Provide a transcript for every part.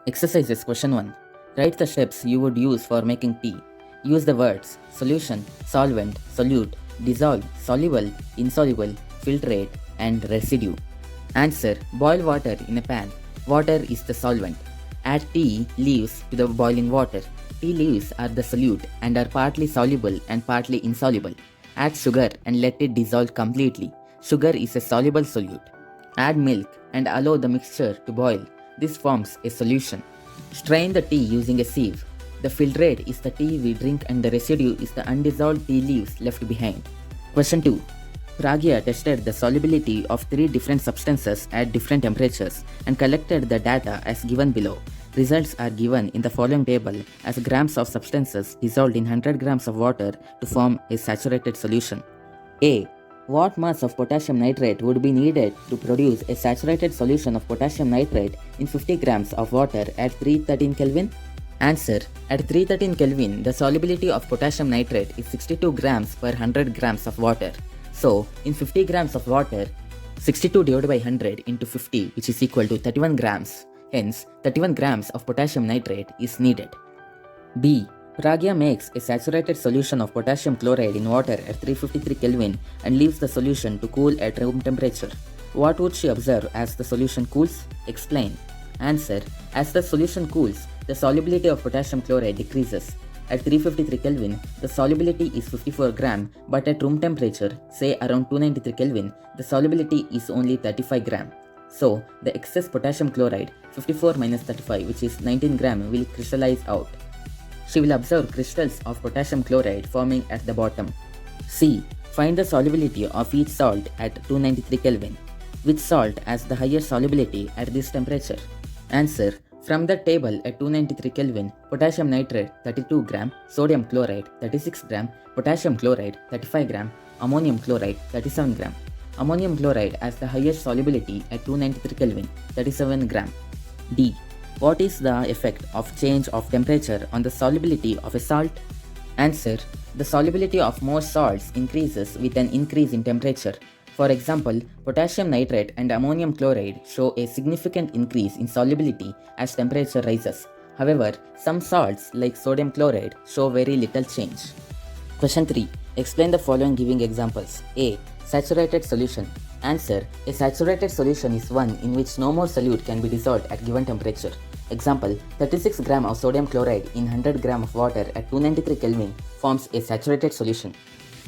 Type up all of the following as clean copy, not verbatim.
Exercises question 1. Write the steps you would use for making tea. Use the words solution, solvent, solute, dissolve, soluble, insoluble, filtrate, and residue. Answer. Boil water in a pan. Water is the solvent. Add tea leaves to the boiling water. Tea leaves are the solute and are partly soluble and partly insoluble. Add sugar and let it dissolve completely. Sugar is a soluble solute. Add milk and allow the mixture to boil. This forms a solution. Strain the tea using a sieve. The filtrate is the tea we drink and the residue is the undissolved tea leaves left behind. Question 2. Pragya tested the solubility of 3 different substances at different temperatures and collected the data as given below. Results are given in the following table as grams of substances dissolved in 100 grams of water to form a saturated solution. A. What mass of potassium nitrate would be needed to produce a saturated solution of potassium nitrate in 50 grams of water at 313 Kelvin? Answer. At 313 Kelvin, the solubility of potassium nitrate is 62 grams per 100 grams of water. So, in 50 grams of water, 62 divided by 100 into 50, which is equal to 31 grams. Hence, 31 grams of potassium nitrate is needed. B. Pragya makes a saturated solution of potassium chloride in water at 353 Kelvin and leaves the solution to cool at room temperature. What would she observe as the solution cools? Explain. Answer. As the solution cools, the solubility of potassium chloride decreases. At 353 Kelvin, the solubility is 54 gram, but at room temperature, say around 293 Kelvin, the solubility is only 35 gram. So, the excess potassium chloride, 54 minus 35, which is 19 gram, will crystallize out. She will observe crystals of potassium chloride forming at the bottom. C. Find the solubility of each salt at 293 Kelvin. Which salt has the higher solubility at this temperature? Answer. From the table at 293 Kelvin, potassium nitrate 32 gram, sodium chloride 36 gram, potassium chloride 35 gram, ammonium chloride 37 gram. Ammonium chloride has the highest solubility at 293 Kelvin, 37 gram. D. What is the effect of change of temperature on the solubility of a salt? Answer. The solubility of most salts increases with an increase in temperature. For example, potassium nitrate and ammonium chloride show a significant increase in solubility as temperature rises. However, some salts like sodium chloride show very little change. Question 3. Explain the following giving examples. A. Saturated solution. Answer. A saturated solution is one in which no more solute can be dissolved at given temperature. Example, 36 gram of sodium chloride in 100 gram of water at 293 Kelvin forms a saturated solution.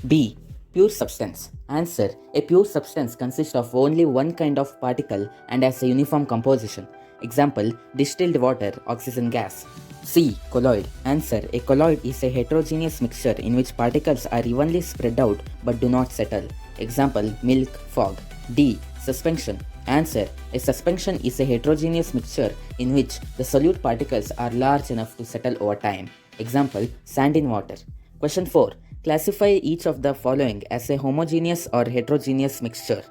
B. Pure substance. Answer. A pure substance consists of only one kind of particle and has a uniform composition. Example, distilled water, oxygen gas. C. Colloid. Answer. A colloid is a heterogeneous mixture in which particles are evenly spread out but do not settle. Example, milk, fog. D. Suspension. Answer. A suspension is a heterogeneous mixture in which the solute particles are large enough to settle over time. Example, sand in water. Question 4. Classify each of the following as a homogeneous or heterogeneous mixture.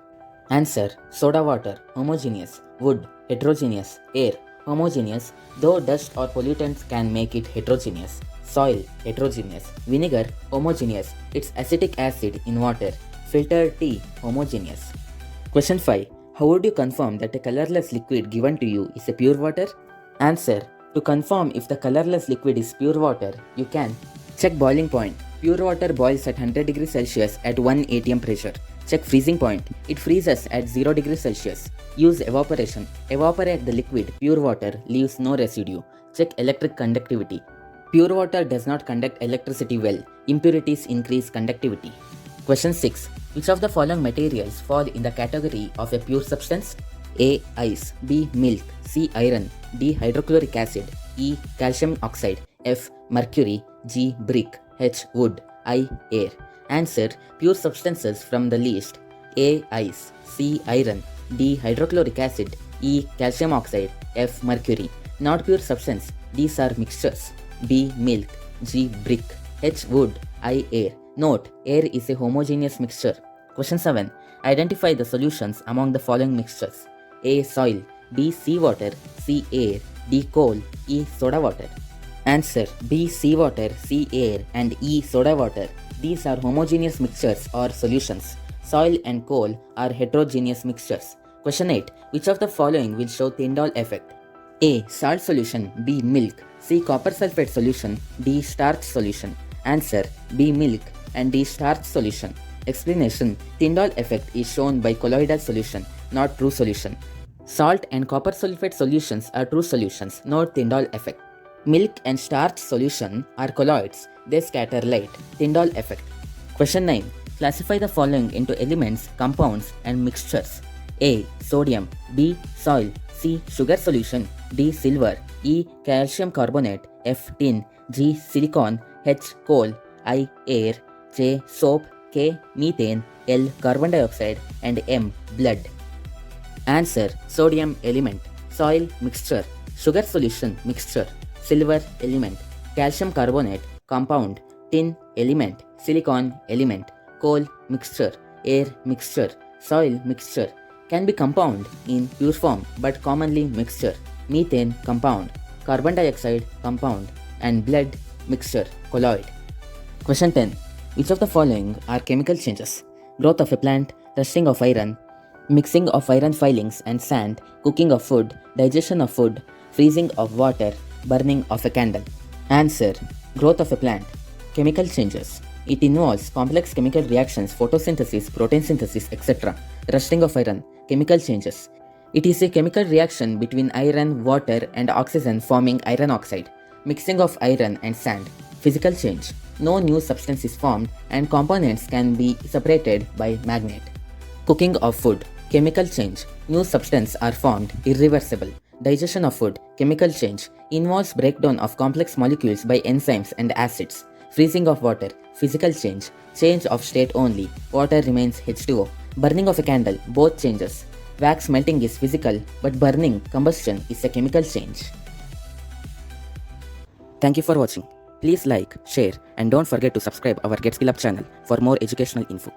Answer. Soda water, homogeneous. Wood, heterogeneous. Air, homogeneous, though dust or pollutants can make it heterogeneous. Soil, heterogeneous. Vinegar, homogeneous. It's acetic acid in water. Filtered tea, homogeneous. Question 5. How would you confirm that a colorless liquid given to you is a pure water? Answer. To confirm if the colorless liquid is pure water, you can check boiling point. Pure water boils at 100 degrees Celsius at 1 atm pressure. Check freezing point. It freezes at 0 degrees Celsius. Use evaporation. Evaporate the liquid. Pure water leaves no residue. Check electric conductivity. Pure water does not conduct electricity well. Impurities increase conductivity. Question 6. Which of the following materials fall in the category of a pure substance? A. Ice. B. Milk. C. Iron. D. Hydrochloric acid. E. Calcium oxide. F. Mercury. G. Brick. H. Wood. I. Air. Answer. Pure substances from the list. A. Ice. C. Iron. D. Hydrochloric acid. E. Calcium oxide. F. Mercury. Not pure substance. These are mixtures. B. Milk. G. Brick. H. Wood. I. Air. Note, air is a homogeneous mixture. Question 7. Identify the solutions among the following mixtures. A. Soil. B. Seawater. C. Air. D. Coal. E. Soda water. Answer. B. Seawater, C. Air, and E. Soda water. These are homogeneous mixtures or solutions. Soil and coal are heterogeneous mixtures. Question 8. Which of the following will show Tyndall effect? A. Salt solution. B. Milk. C. Copper sulfate solution. D. Starch solution. Answer: B. Milk and D. Starch solution. Explanation: Tyndall effect is shown by colloidal solution, not true solution. Salt and copper sulfate solutions are true solutions, not Tyndall effect. Milk and starch solution are colloids, they scatter light. Tyndall effect. Question 9. Classify the following into elements, compounds, and mixtures. A. Sodium. B. Soil. C. Sugar solution. D. Silver. E. Calcium carbonate. F. Tin. G. Silicon. H. Coal. I. Air. J. Soap. K. Methane. L. Carbon dioxide. And M. Blood. Answer: sodium element. Soil mixture. Sugar solution mixture. Silver element. Calcium carbonate compound. Tin element. Silicon element. Coal mixture. Air mixture. Soil mixture. Can be compound in pure form but commonly mixture. Methane compound. Carbon dioxide compound. And blood mixture colloid. Question 10. Which of the following are chemical changes? Growth of a plant, rusting of iron, mixing of iron filings and sand, cooking of food, digestion of food, freezing of water, burning of a candle. Answer: growth of a plant. Chemical changes. It involves complex chemical reactions, photosynthesis, protein synthesis, etc. Rusting of iron. Chemical changes. It is a chemical reaction between iron, water, and oxygen forming iron oxide. Mixing of iron and sand. Physical change. No new substance is formed and components can be separated by magnet. Cooking of food. Chemical change. New substance are formed, irreversible. Digestion of food. Chemical change. Involves breakdown of complex molecules by enzymes and acids. Freezing of water. Physical change. Change of state only. Water remains H2O. Burning of a candle. Both changes. Wax melting is physical, but burning, combustion is a chemical change. Thank you for watching. Please like, share, and don't forget to subscribe our Get Skill Up channel for more educational info.